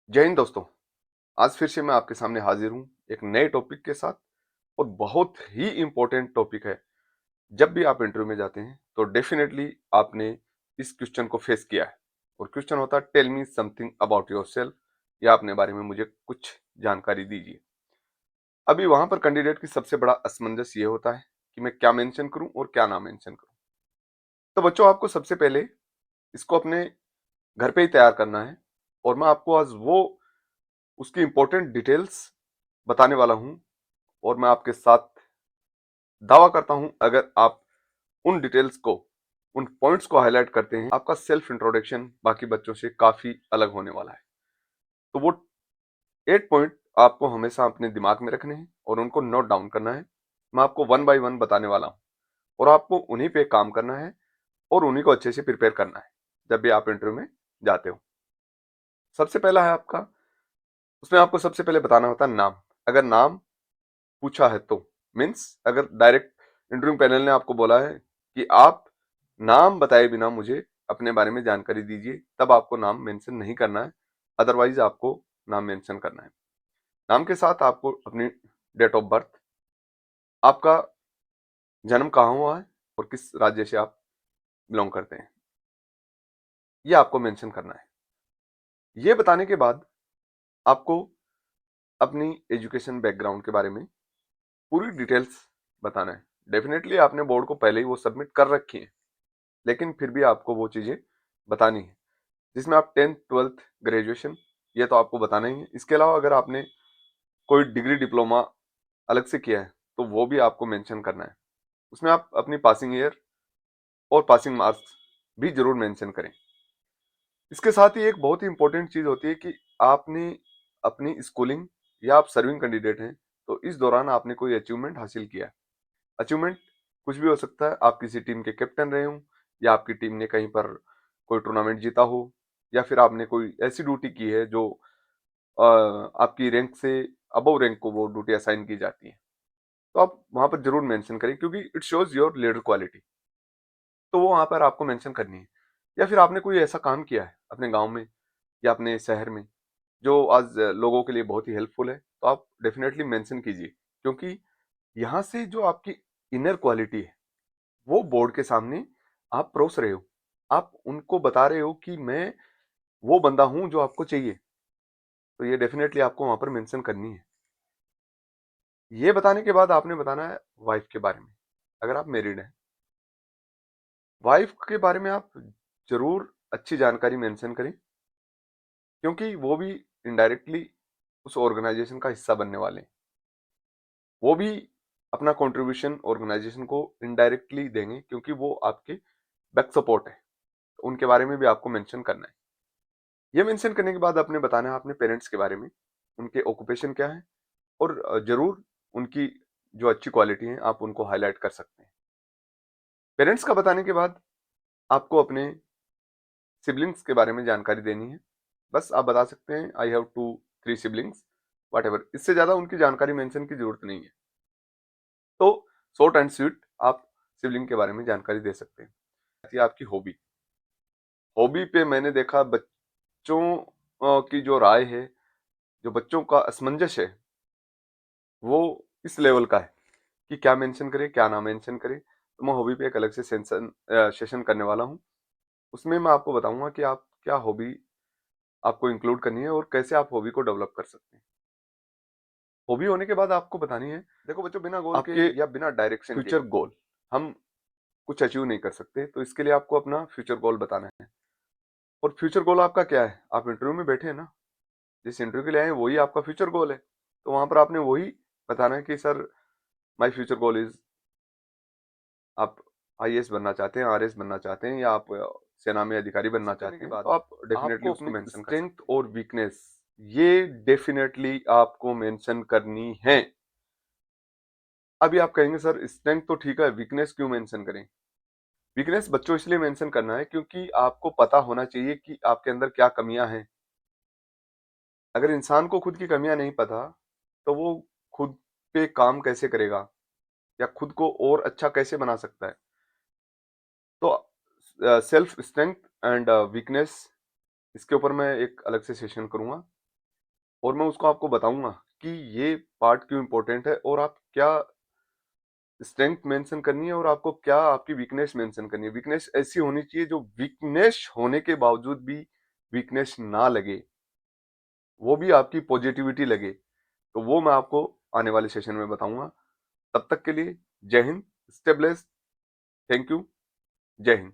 जय हिंद दोस्तों। आज फिर से मैं आपके सामने हाजिर हूँ एक नए टॉपिक के साथ। और बहुत ही इम्पोर्टेंट टॉपिक है। जब भी आप इंटरव्यू में जाते हैं तो डेफिनेटली आपने इस क्वेश्चन को फेस किया है। और क्वेश्चन होता है tell me something about yourself, या अपने बारे में मुझे कुछ जानकारी दीजिए। अभी वहां पर कैंडिडेट की सबसे बड़ा असमंजस ये होता है कि मैं क्या मेंशन करूं और क्या ना मेंशन करूं। तो बच्चों, आपको सबसे पहले इसको अपने घर पे ही तैयार करना है। और मैं आपको आज वो उसकी इंपॉर्टेंट डिटेल्स बताने वाला हूं। और मैं आपके साथ दावा करता हूं, अगर आप उन डिटेल्स को, उन पॉइंट्स को हाईलाइट करते हैं, आपका सेल्फ इंट्रोडक्शन बाकी बच्चों से काफी अलग होने वाला है। तो वो 8 पॉइंट आपको हमेशा अपने दिमाग में रखने हैं और उनको नोट डाउन करना है। मैं आपको वन बाय वन बताने वाला हूं और आपको उन्हीं पे काम करना है और उन्हीं को अच्छे से प्रिपेयर करना है जब भी आप इंटरव्यू में जाते हो। सबसे पहला है आपका, उसमें आपको सबसे पहले बताना होता है नाम। अगर नाम पूछा है तो मीन्स, अगर डायरेक्ट इंटरव्यू पैनल ने आपको बोला है कि आप नाम बताए बिना मुझे अपने बारे में जानकारी दीजिए, तब आपको नाम मेंशन नहीं करना है। अदरवाइज आपको नाम मेंशन करना है। नाम के साथ आपको अपनी डेट ऑफ बर्थ, आपका जन्म कहाँ हुआ है और किस राज्य से आप बिलोंग करते हैं, ये आपको मेंशन करना है। ये बताने के बाद आपको अपनी एजुकेशन बैकग्राउंड के बारे में पूरी डिटेल्स बताना है। डेफिनेटली आपने बोर्ड को पहले ही वो सबमिट कर रखी है, लेकिन फिर भी आपको वो चीजें बतानी है। जिसमें आप 10th 12th ग्रेजुएशन, ये तो आपको बताना ही है। इसके अलावा अगर आपने कोई डिग्री डिप्लोमा अलग से किया है तो वो भी आपको मेंशन करना है। उसमें आप अपनी पासिंग ईयर और पासिंग मार्क्स भी जरूर मेंशन करें। इसके साथ ही एक बहुत ही इंपॉर्टेंट चीज होती है कि आपने अपनी स्कूलिंग, या आप सर्विंग कैंडिडेट हैं तो इस दौरान आपने कोई अचीवमेंट हासिल किया है। अचीवमेंट कुछ भी हो सकता है। आप किसी टीम के कैप्टन रहे हों, या आपकी टीम ने कहीं पर कोई टूर्नामेंट जीता हो, या फिर आपने कोई ऐसी ड्यूटी की है जो आपकी रैंक से अबव रैंक को वो ड्यूटी असाइन की जाती है। तो आप वहां पर जरूर मेंशन करें, क्योंकि it shows your leader quality. तो वो वहां पर आपको मेंशन करनी है। या फिर आपने कोई ऐसा काम किया है अपने गांव में या अपने शहर में जो आज लोगों के लिए बहुत ही हेल्पफुल है, तो आप डेफिनेटली मेंशन कीजिए। क्योंकि यहाँ से जो आपकी इनर क्वालिटी है वो बोर्ड के सामने आप परोस रहे हो। आप उनको बता रहे हो कि मैं वो बंदा हूं जो आपको चाहिए। तो ये डेफिनेटली आपको वहां पर मेंशन करनी है। ये बताने के बाद आपने बताना है वाइफ के बारे में। अगर आप मैरिड हैं, वाइफ के बारे में आप जरूर अच्छी जानकारी मेंशन करें, क्योंकि वो भी इनडायरेक्टली उस ऑर्गेनाइजेशन का हिस्सा बनने वाले हैं। वो भी अपना कंट्रीब्यूशन ऑर्गेनाइजेशन को इनडायरेक्टली देंगे, क्योंकि वो आपके बैक सपोर्ट है। तो उनके बारे में भी आपको मेंशन करना है। ये मेंशन करने के बाद आपने बताना है अपने पेरेंट्स के बारे में, उनके ऑक्यूपेशन क्या है। और जरूर उनकी जो अच्छी क्वालिटी है आप उनको हाईलाइट कर सकते हैं। पेरेंट्स का बताने के बाद आपको अपने सिबलिंग्स के बारे में जानकारी देनी है। बस आप बता सकते हैं I have 2 3 siblings, what ever. इससे ज्यादा उनकी जानकारी मेंशन की जरूरत नहीं है। तो शॉर्ट एंड स्वीट आप सिबलिंग के बारे में जानकारी दे सकते हैं। ये आपकी हॉबी। हॉबी पे मैंने देखा बच्चों की जो राय है, जो बच्चों का असमंजस है, वो इस लेवल का है कि क्या मेंशन करें क्या ना मेंशन करें। तो मैं हॉबी पे एक अलग से सेशन करने वाला हूँ। उसमें मैं आपको बताऊंगा कि आप क्या हॉबी आपको इंक्लूड करनी है और कैसे आप हॉबी को डेवलप कर सकते हैं। हॉबी होने के बाद आपको बतानी है, देखो बच्चों, बिना गोल के या बिना डायरेक्शन के फ्यूचर गोल हम कुछ अचीव नहीं कर सकते। तो इसके लिए आपको अपना फ्यूचर गोल बताना है। और फ्यूचर गोल आपका क्या है? आप इंटरव्यू में बैठे हैं ना, जिस इंटरव्यू के लिए आए हैं वही आपका फ्यूचर गोल है। तो वहां पर आपने वही बताना है कि sir, my future goal is, आप आईएएस बनना चाहते हैं, आरएस बनना चाहते हैं, या आप सेना में अधिकारी बनना चाहते हैं, तो आप डेफिनेटली उसको मेंशन कर सकते हैं। स्ट्रेंथ और वीकनेस ये डेफिनेटली आपको मेंशन करनी है। अभी आप कहेंगे सर स्ट्रेंथ तो ठीक है, वीकनेस क्यों मेंशन करें? वीकनेस बच्चों इसलिए मेंशन करना है क्योंकि आपको पता होना चाहिए कि आपके अंदर क्या कमियां हैं। अगर इंसान को खुद की कमियां नहीं पता तो वो खुद पे काम कैसे करेगा, या खुद को और अच्छा कैसे बना सकता है। तो सेल्फ स्ट्रेंथ एंड वीकनेस, इसके ऊपर मैं एक अलग से सेशन करूंगा। और मैं उसको आपको बताऊंगा कि ये पार्ट क्यों इंपॉर्टेंट है और आप क्या स्ट्रेंथ मेंशन करनी है और आपको क्या आपकी वीकनेस मेंशन करनी है। वीकनेस ऐसी होनी चाहिए जो वीकनेस होने के बावजूद भी वीकनेस ना लगे, वो भी आपकी पॉजिटिविटी लगे। तो वो मैं आपको आने वाले सेशन में बताऊंगा। तब तक के लिए जय Hind, stay blessed, thank you, जय हिंद।